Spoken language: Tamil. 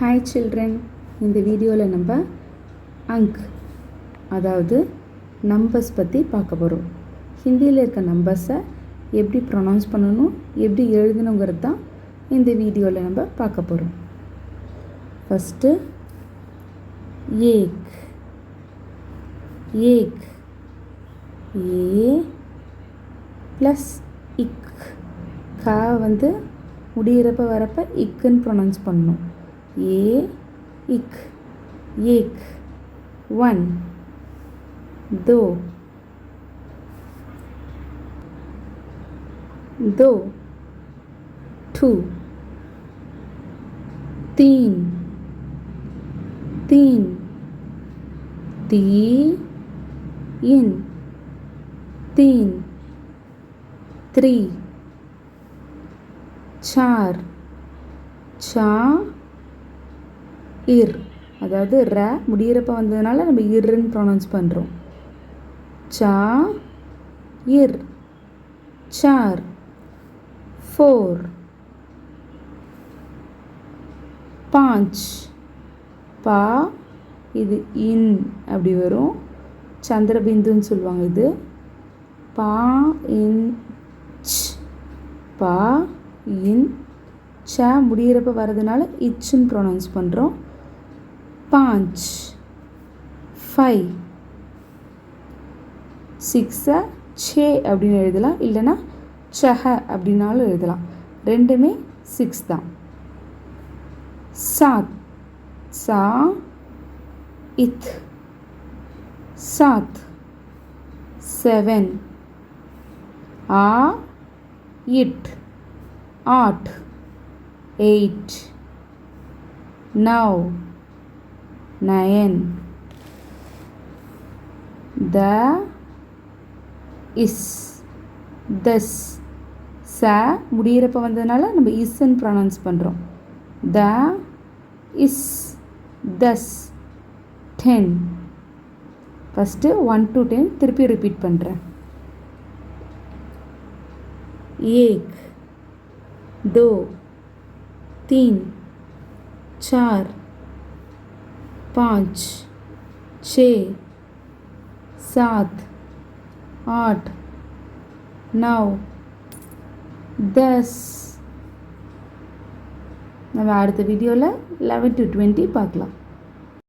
ஹாய் சில்ட்ரன், இந்த வீடியோவில் நம்ம அங்க் அதாவது நம்பர்ஸ் பற்றி பார்க்க போகிறோம். ஹிந்தியில் இருக்க நம்பர்ஸை எப்படி ப்ரொனவுன்ஸ் பண்ணணும், எப்படி எழுதணுங்கிறது தான் இந்த வீடியோவில் நம்ம பார்க்க போகிறோம். ஃபஸ்ட்டு ஏக் ஏக் ஏ ப்ளஸ் இக். கா வந்து முடிகிறப்ப வரப்போ இக்குன்னு ப்ரொனவுன்ஸ் பண்ணணும். ஏ இக் ஏக். 1 दो दो 2 तीन तीन तीन तीन 3 चार இர். அதாவது ர முடிகிறப்ப வந்ததுனால நம்ம இர்ன்னு ப்ரொனவுன்ஸ் பண்ணுறோம். சா இர் சார். 4 5 பா இது இன் அப்படி வரும், சந்திரபிந்துன்னு சொல்லுவாங்க. இது பா இன் பா இன் ச முடிகிறப்ப வர்றதுனால இச்சுன்னு ப்ரொனவுன்ஸ் பண்ணுறோம். 5 5 6 சே அப்படின்னு எழுதலாம், இல்லைன்னா சஹ அப்படின்னாலும் எழுதலாம். ரெண்டுமே 6 தான். 7 சா இத் 7 7 ஆ இட் 8 8 9 9 த இஸ் 10 ச முடிகிறப்ப வந்ததுனால நம்ம இஸ்ன்னு ப்ரொனவுன்ஸ் பண்ணுறோம். The is 10 10. ஃபஸ்ட்டு 1 to 10 திருப்பி ரிப்பீட் பண்ணுறேன். ஏக் दो तीन चार 5 6 7 8 9 10. நம்ம அடுத்த வீடியோவில் 11 to 20 பார்க்கலாம்.